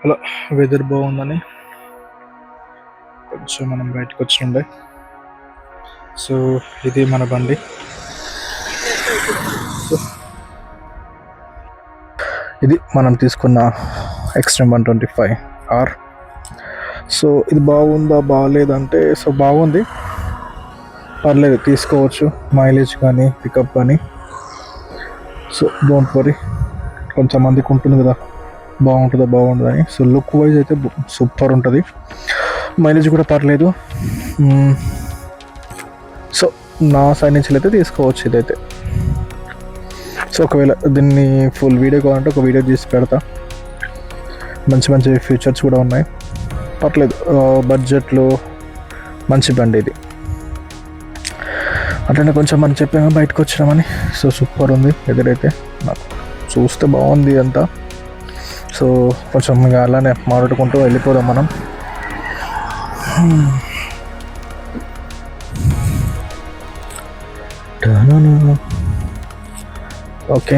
అలా వెదర్ బాగుందని కొంచెం మనం బయటకు వచ్చిండే. సో ఇది మన బండి. ఇది మనం తీసుకున్న ఎక్స్ట్రీమ్ 125R. సో ఇది బాగుందా బాగాలేదంటే, సో బాగుంది, పర్లేదు, తీసుకోవచ్చు. మైలేజ్ కానీ పికప్ కానీ, సో డోంట్ వరీ. కొంతమందికి ఉంటుంది కదా బాగుంటుందా బాగుంటుందని. సో లుక్ వైజ్ అయితే సూపర్ ఉంటుంది, మైలేజ్ కూడా పర్లేదు. సో నా సైడ్ నుంచి అయితే తీసుకోవచ్చు ఇదైతే. సో ఒకవేళ దీన్ని ఫుల్ వీడియో కావాలంటే ఒక వీడియో తీసి పెడతా. మంచి మంచి ఫీచర్స్ కూడా ఉన్నాయి, పర్లేదు, బడ్జెట్లో మంచి బండి ఇది. అట్లనే కొంచెం మనం చెప్పాము బయటకు వచ్చినామని. సో సూపర్ ఉంది ఎదురైతే, నాకు చూస్తే బాగుంది అంతా. సో కొంచెం ఇక అలానే మాట్లాడుకుంటూ వెళ్ళిపోదాం మనం. ఓకే,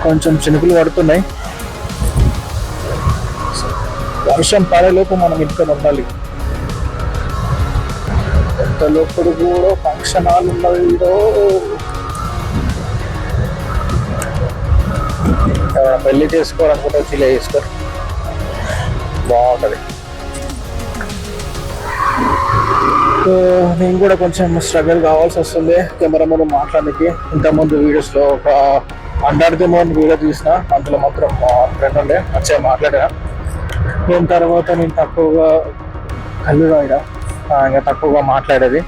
కొంచెం చినుకులు పడుతున్నాయి. వర్షం పడేలోపు మనం ఇక్కడ ఉండాలి. ఎంతలోపుడు కూడా ఫంక్షన్ హాల్ ఉన్నది. పెళ్లి చేసుకోవాలనుకుంటే చిల్లే చేసుకోరు, బాగుంటుంది. నేను కూడా కొంచెం స్ట్రగుల్ కావాల్సి వస్తుంది కెమెరా ముందు మాట్లాడడానికి. ఇంతకుముందు వీడియోస్లో ఒక 100 వీడియో తీసిన, అందులో మాత్రం ఫ్రెండ్ ఉండే మంచిగా మాట్లాడా. దీని తర్వాత నేను తక్కువగా కళ్ళు రాయడా, ఇంకా తక్కువగా మాట్లాడేది.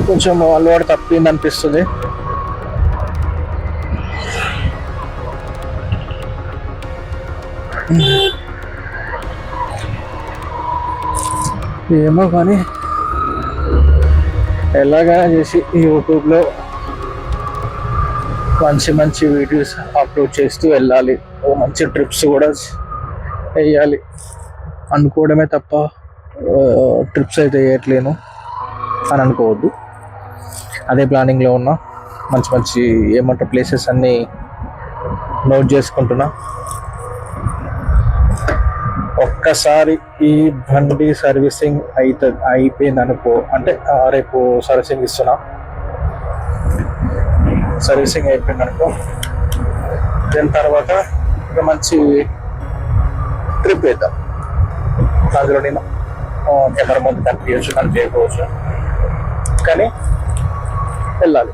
కొంచెం అలవాటు తప్పింది అనిపిస్తుంది. ఏమో కానీ ఎలాగైనా చేసి యూట్యూబ్లో మంచి మంచి వీడియోస్ అప్లోడ్ చేస్తూ వెళ్ళాలి. మంచి ట్రిప్స్ కూడా వేయాలి అనుకోవడమే తప్ప ట్రిప్స్ అయితే వేయట్లేను అని అనుకోవద్దు. అదే ప్లానింగ్లో ఉన్నా. మంచి మంచి ఏమంటారు ప్లేసెస్ అన్నీ నోట్ చేసుకుంటున్నా. ఒక్కసారి ఈ బండి సర్వీసింగ్ అయిపోయింది అనుకో, అంటే రేపు సర్వీసింగ్ ఇస్తున్నా, సర్వీసింగ్ అయిపోయింది అనుకో, దాని తర్వాత ఒక మంచి ట్రిప్ వేద్దాం. అందులో నేను కెమెరా ముందు కనిపించచ్చు, కనిపించకపోవచ్చు, కానీ వెళ్ళాలి.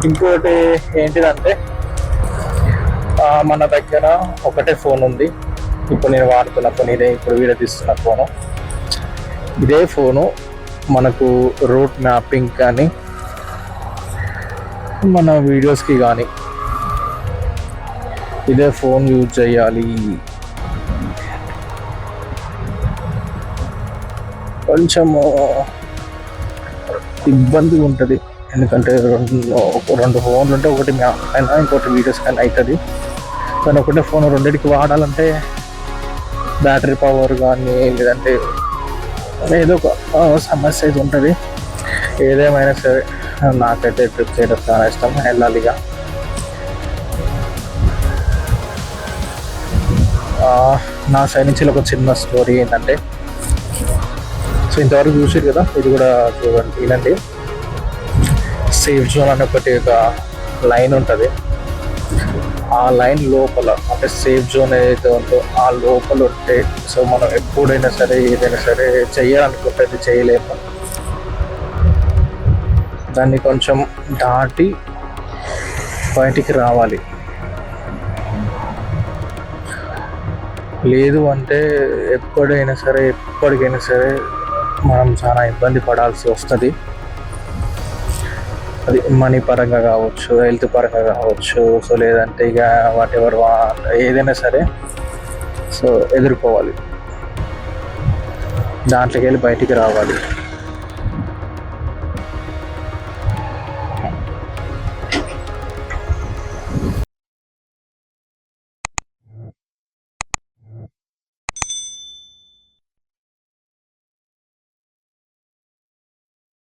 ఇంకోటి ఏంటిదంటే, మన దగ్గర ఒకటే ఫోన్ ఉంది. ఇప్పుడు నేను వాడుతున్న ఫోన్ ఇదే, ఇప్పుడు వీడియో తీస్తున్న ఫోను ఇదే. ఫోను మనకు రూట్ మ్యాపింగ్ కానీ మన వీడియోస్కి కానీ ఇదే ఫోన్ యూజ్ చేయాలి. కొంచెము ఇబ్బందిగా ఉంటుంది, ఎందుకంటే రెండు ఫోన్లు ఉంటే ఒకటి అయినా ఇంకోటి వీడియోస్ కానీ అవుతుంది. కానీ ఒకటే ఫోన్ రెండింటికి వాడాలంటే బ్యాటరీ పవర్ కానీ లేదంటే ఏదో ఒక సమస్య అయితే ఉంటుంది. ఏదేమైనా సరే నాకైతే ట్రిప్ చేయడం చాలా ఇష్టం, వెళ్ళాలిగా. నా సైడ్ నుంచి ఒక చిన్న స్టోరీ ఏంటంటే, సో ఇంతవరకు చూసారు కదా, ఇది కూడా చూడండి, వినండి. సేఫ్ జోన్ అనే ఒకటి ఒక లైన్ ఉంటుంది. ఆ లైన్ లోపల, అంటే సేఫ్ జోన్ ఏదైతే ఉందో ఆ లోపల ఉంటే, సో మనం ఎప్పుడైనా సరే ఏదైనా సరే చెయ్యాలనుకుంటే అది చేయలేము. దాన్ని కొంచెం దాటి బయటికి రావాలి. లేదు అంటే ఎప్పటికైనా సరే మనం చాలా ఇబ్బంది పడాల్సి వస్తుంది. అది మనీ పరంగా కావచ్చు, హెల్త్ పరంగా కావచ్చు, సో లేదంటే ఇక వాట్ ఎవర్ ఏదైనా సరే సో ఎదుర్కోవాలి, దాంట్లోకి వెళ్ళి బయటికి రావాలి.